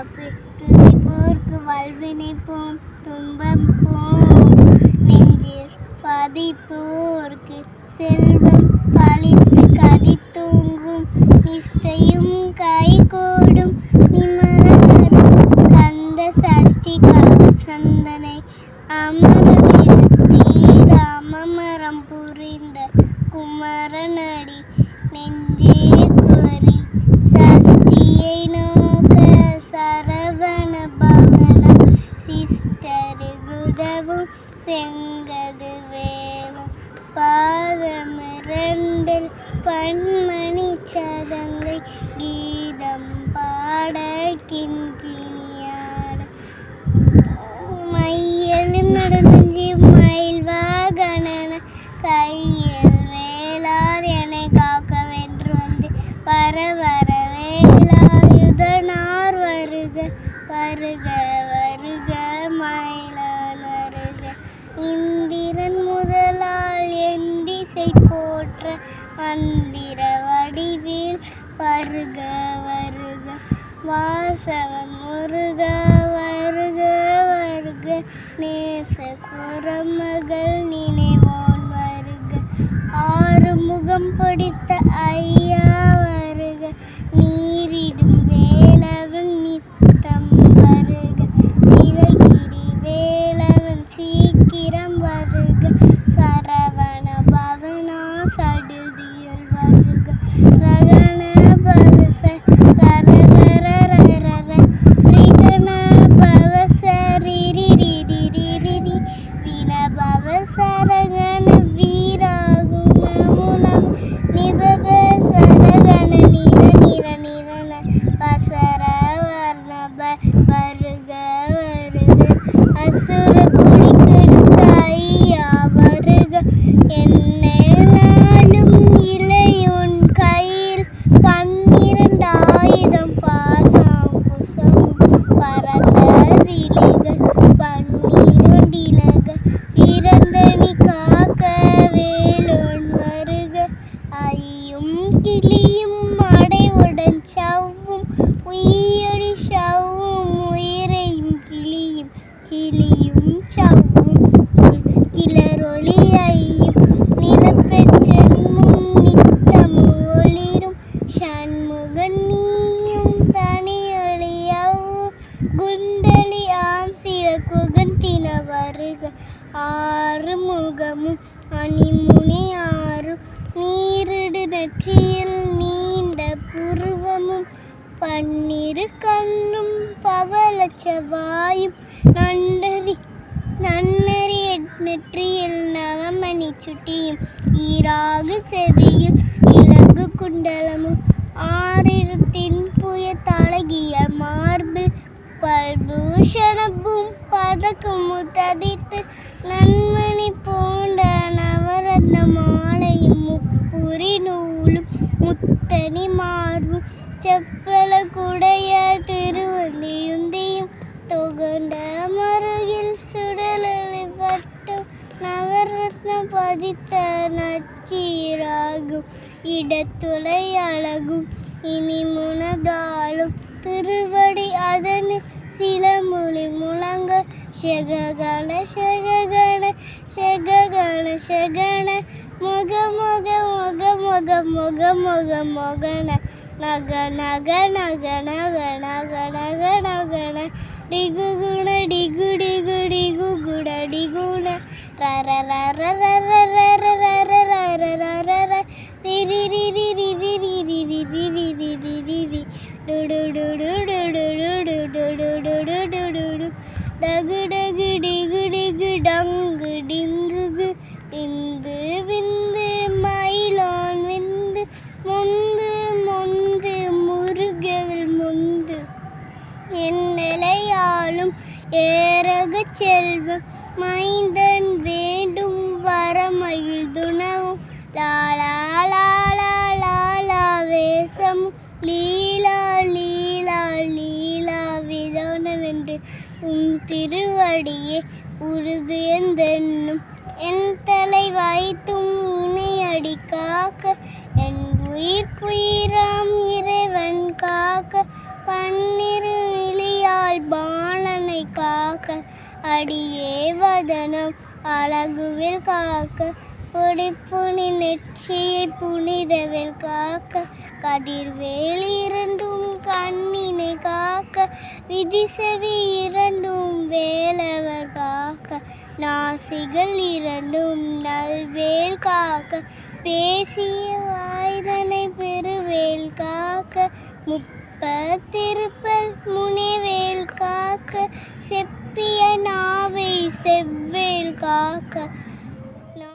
காப்பு துதிப்போர்க்கு வாழ்வினைப்போம் துன்பம் போம் நெஞ்சில் பதிப்போர்க்கு செல்வம் பழித்து கதி தூங்கும் நிஷ்டையும் கைகூடும் நிமலரும் கந்த சஷ்டி சந்தனை அமரம் புரிந்த குமரனடி நெஞ்சே குறி சஷ்டியை நோக்க சரவண பவனம் சிஸ்டருகுதவும் செங்கது வேலும் பாதமிரண்டில் பன்மணி சதங்கை கீதம் பாட கிண்கிணியாட மையலும் நடனஞ்சி மயில் வாகனன கையில் வேளார் என்னை காக்க வென்று வந்து வர வர வேலாயுதனார் வருக வருக வருக மயிலான் வருக இந்திரன் முதலால் என் திசை போற்ற மந்திர வடிவில் வருக வருக வாசவன் முருக வருக வருக நேச குரமகள் நினைவோன் வருக ஆறுமுகம் படித்த ஐயா வருக நீரிடும் வேலவன் நித்தம் வருக நீலகிரி வேலவன் சீக்கிரம் வருக சரவண பவனா சடுதியில் வருக ரகண பவச ரரரரரரர ரிகண பவச ரிரிரிரிரிரிரி வின பவசரகண வீராகுணமுனம் நிபப சரகண நிர நிர நிரண வசர வர்ணப வருக வருக அசுர குடி கெடுத்த ஐயா வருக என்னை நாடும் இளையோன் கையில் 12 ஆயுதம் பாசம் குசம் பரந்த விழிக 12 இலக இறந்தனி காக்க வேலோன் வருக ஐயும் கிளியும் அடைவுடன் சவ்வும் உயிரடி சவ்வும் உயிரையும் கிளியும் கிளியும் சவ்வும் கிளரொளி ஐயும் நிலப்பெற்றன்மும் நித்தமும் ஒளிரும் சண்முகன் நீயும் தனியொளியவும் குண்டலி ஆம் சிவ குகந்தின வருக ஆறு முகமும் அணிமுனை ஆறும் நீரிடு நெற்றியில் நீண்ட புருவமும் 12 கண்ணும் பவளச்ச வாயும் நன்னறி நெற்றியில் நவமணி சுட்டியும் ஈராகு செவியில் இலகு குண்டலமும் 6 புயத்தழகிய மார்பில் பல்பூஷணப்பும் பதக்கமும் ததித்து நன்மணி போன்ற நவரத்ன மாலையும் முப்புரி நூலும் முத்தனி மார்பும் செப்பல குடைய திருவந்தியுந்தியும் தொகண்ட மருகில் சுடலொளி பட்டம் நவரத்ன பதித்த நச்சீராகும் இடத்துளை அழகும் இனி முனதாலும் திருவடி அதனில் சில மொழி முழங்க ஷெககண ஷெககண ஷெககண ஷெகண முக முக முக முக முக முக மொகண நக நக நக நக நக நக நகண டிகுகுண டிகு டிகு டிகு குண டிகுண ரர ரர ரர ரர ரர ரர ரர ர ரிரி ரிரி ரிரி ரிரி ரிரி ரிரி ரிரி டுடு டுடு டுடு டுடு டுடு டுடு டுடு டு டகு டகு டிகு டிகு டங்கு டிங்குகு இந்து விந்து மயிலான் விந்து முந்து முந்து முருகவில் முந்து என்னையாளும் ஏரகச் செல்வம் மைந்தன் வேண்டும் வரமயில் துணவும் லாலா லாலா லாலா வேசமும் லீலா லீலா லீலா விதோனவென்று உன் திருவடியே உருது எந்தென்னும் என் தலை வைத்தும் இணையடி காக்க என் உயிர் புயிராம் இறைவன் காக்க 12 இலிய பாலனை காக்க அடியே வதனம் அழகுவில் காக்க பொடிப்புனி நெற்றியை புனிதவில் காக்க கதிர்வேல் இரண்டும் கண்ணினை காக்க விதிசெவி இரண்டும் வேலவர் காக்க நாசிகள் இரண்டும் நல்வேல் காக்க பேசிய வாய்தனை பெருவேல் காக்க முப்பத்திருப்பல் முனிவேல் காக்க செப்பிய நாவை செவ்வேல் காக்க